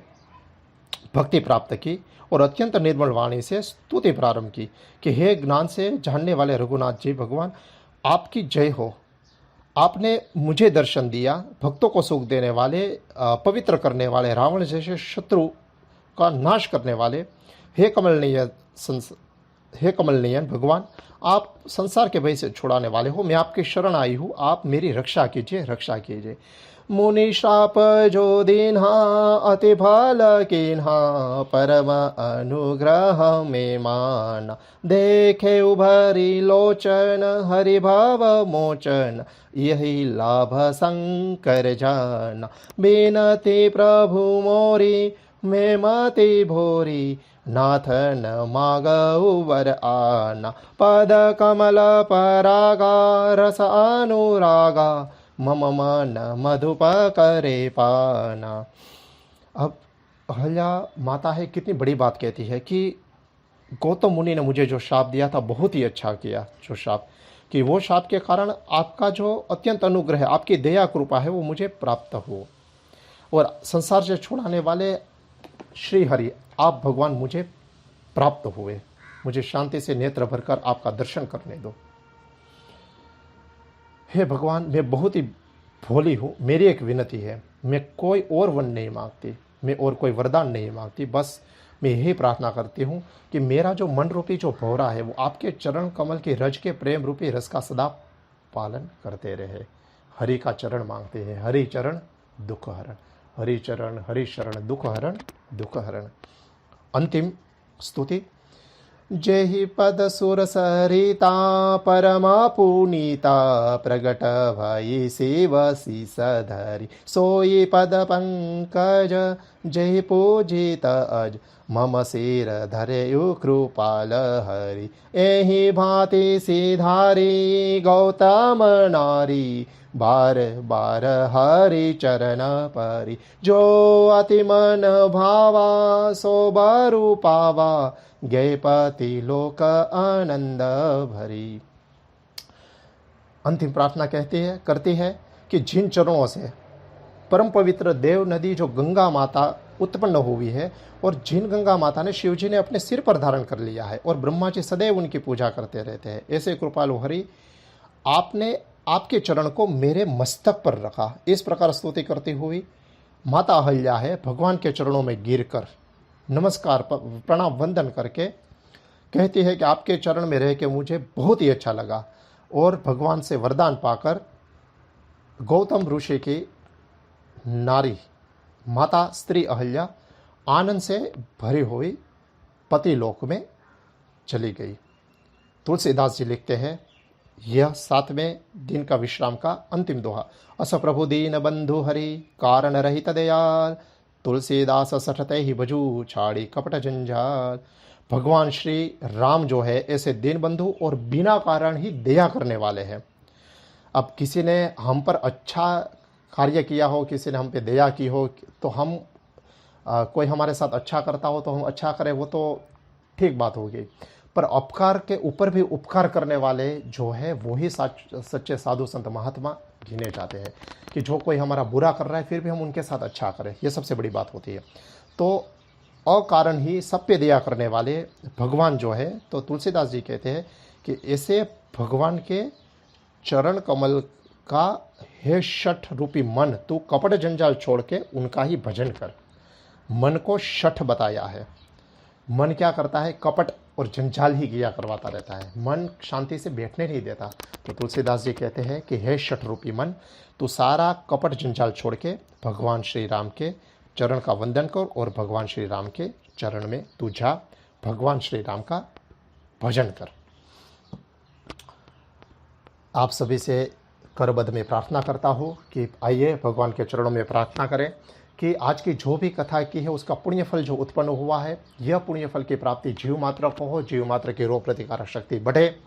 [SPEAKER 1] भक्ति प्राप्त की और अत्यंत निर्मल वाणी से स्तुति प्रारंभ की कि हे ज्ञान से जानने वाले रघुनाथ जी भगवान आपकी जय हो। आपने मुझे दर्शन दिया, भक्तों को सुख देने वाले, पवित्र करने वाले, रावण जैसे शत्रु का नाश करने वाले, हे कमलनयन भगवान आप संसार के भय से छुड़ाने वाले हो। मैं आपकी शरण आई हूँ, आप मेरी रक्षा कीजिए, रक्षा कीजिए। मुनि श्राप जो दीन्हा अति भल कीन्हा परम अनुग्रह में माना देखे उभरी लोचन हरि भव मोचन यही लाभ शंकर जाना बिनती प्रभु मोरी में मति भोरी नाथ न मागऊ वर आना पद कमल परागा रस अनुरागा मम मन मधुप करे पाना। अब अहल्या माता है कितनी बड़ी बात कहती है कि गौतम मुनि ने मुझे जो शाप दिया था बहुत ही अच्छा किया, जो शाप कि वो शाप के कारण आपका जो अत्यंत अनुग्रह है, आपकी दया कृपा है वो मुझे प्राप्त हो और संसार से छुड़ाने वाले श्री हरि आप भगवान मुझे प्राप्त हुए। मुझे शांति से नेत्र भरकर आपका दर्शन करने दो। हे भगवान मैं बहुत ही भोली हूँ, मेरी एक विनती है, मैं कोई और वन नहीं मांगती, मैं और कोई वरदान नहीं मांगती, बस मैं यही प्रार्थना करती हूँ कि मेरा जो मन रूपी जो भौरा है वो आपके चरण कमल की रज के प्रेम रूपी रस का सदा पालन करते रहे। हरि का चरण मांगते हैं, हरि चरण दुख हरण, हरि चरण हरि शरण दुख हरण दुख हरण। अंतिम स्तुति जेहि पद सुर सरिता परमा पुनीता प्रगट भई शिव शीस धरि सोई पद पंकज जेहि पूजित अज मम सिर धरेयु कृपाल हरि एहि भांति सिधारी गौतम नारी बार बार हरि चरण परी जो अति मन भावा सो बारु पावा गए पति लोक आनंद भरी। अंतिम प्रार्थना करती है कि जिन चरणों से परम पवित्र देव नदी जो गंगा माता उत्पन्न हुई है और जिन गंगा माता ने शिव जी ने अपने सिर पर धारण कर लिया है और ब्रह्मा जी सदैव उनकी पूजा करते रहते हैं, ऐसे कृपालु हरि आपने आपके चरण को मेरे मस्तक पर रखा। इस प्रकार स्तुति करती हुई माता अहल्या है भगवान के चरणों में गिरकर नमस्कार प्रणाम वंदन करके कहती है कि आपके चरण में रह के मुझे बहुत ही अच्छा लगा और भगवान से वरदान पाकर गौतम ऋषि की नारी माता स्त्री अहल्या आनंद से भरी हुई पति लोक में चली गई। तुलसीदास जी लिखते हैं यह 7वें दिन का विश्राम का अंतिम दोहा। अस प्रभु दीन बंधु हरि कारण रहित दयाल, तुलसीदास सठते ही भजू छाड़ी कपट जंजाल। भगवान श्री राम जो है ऐसे दीन बंधु और बिना कारण ही दया करने वाले हैं। अब किसी ने हम पर अच्छा कार्य किया हो, किसी ने हम पे दया की हो, तो हम कोई हमारे साथ अच्छा करता हो तो हम अच्छा करें, वो तो ठीक बात होगी। पर उपकार के ऊपर भी उपकार करने वाले जो है वो ही सच्चे साधु संत महात्मा गिने जाते हैं, कि जो कोई हमारा बुरा कर रहा है फिर भी हम उनके साथ अच्छा करें, ये सबसे बड़ी बात होती है। तो अकारण ही सब पे दया करने वाले भगवान जो है, तो तुलसीदास जी कहते हैं कि ऐसे भगवान के चरण कमल का हे शठ रूपी मन, तू कपट जंजाल छोड़ के उनका ही भजन कर। मन को शठ बताया है। मन क्या करता है? कपट और जंजाल ही किया करवाता रहता है, मन शांति से बैठने नहीं देता। तो तुलसीदास जी कहते हैं कि हे शठ रूपी मन, तू सारा कपट जंजाल छोड़ के भगवान श्री राम के चरण का वंदन कर और भगवान श्री राम के चरण में तू जा, भगवान श्री राम का भजन कर। आप सभी से करबद्ध में प्रार्थना करता हूँ कि आइए भगवान के चरणों में प्रार्थना करें कि आज की जो भी कथा की है उसका पुण्य फल जो उत्पन्न हुआ है, यह पुण्य फल की प्राप्ति जीव मात्र को हो, जीव मात्र की रोग प्रतिकारक शक्ति बढ़े,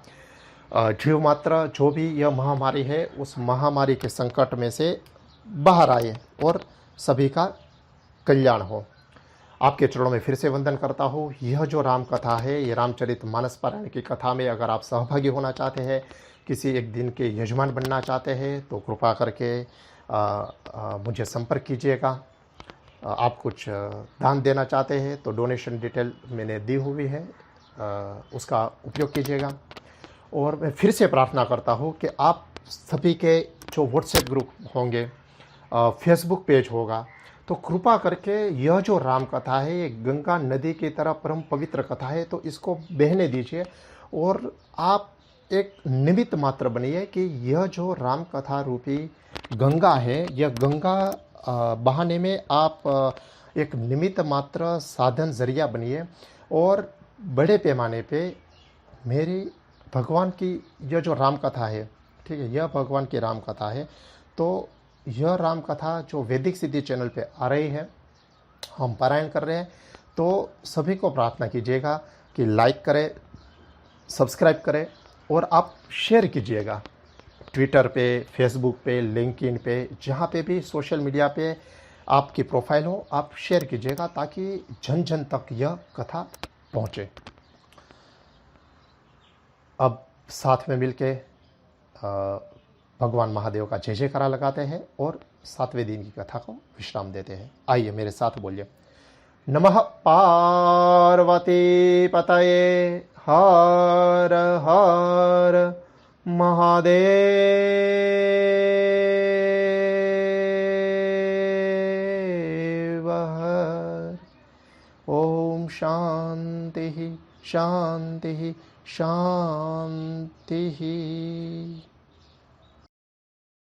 [SPEAKER 1] जीव मात्र जो भी यह महामारी है उस महामारी के संकट में से बाहर आए और सभी का कल्याण हो। आपके चरणों में फिर से वंदन करता हूँ। यह जो राम कथा है, ये रामचरित मानस पारायण की कथा में अगर आप सहभागी होना चाहते हैं, किसी एक दिन के यजमान बनना चाहते हैं, तो कृपा करके मुझे संपर्क कीजिएगा। आप कुछ दान देना चाहते हैं तो डोनेशन डिटेल मैंने दी हुई है, उसका उपयोग कीजिएगा। और मैं फिर से प्रार्थना करता हूँ कि आप सभी के जो व्हाट्सएप ग्रुप होंगे, फेसबुक पेज होगा, तो कृपा करके यह जो राम कथा है ये गंगा नदी की तरह परम पवित्र कथा है, तो इसको बहने दीजिए और आप एक निमित्त मात्र बनिए कि यह जो राम कथा रूपी गंगा है, यह गंगा बहाने में आप एक निमित्त मात्र साधन जरिया बनिए और बड़े पैमाने पे मेरी भगवान की यह जो राम कथा है, ठीक है, यह भगवान की राम कथा है। तो यह राम कथा जो वैदिक सिद्धि चैनल पे आ रही है, हम पारायण कर रहे हैं, तो सभी को प्रार्थना कीजिएगा कि लाइक करें, सब्सक्राइब करें और आप शेयर कीजिएगा। ट्विटर पे, फेसबुक पे, लिंक्डइन पे, जहाँ पे भी सोशल मीडिया पे आपकी प्रोफाइल हो, आप शेयर कीजिएगा ताकि जन जन तक यह कथा पहुँचे। अब साथ में मिलके भगवान महादेव का जय जयकारा लगाते हैं और 7वें दिन की कथा को विश्राम देते हैं। आइए मेरे साथ बोलिए, नमः पार्वती पतये हर हर महादेव हर। ओम शांति शांति शांति।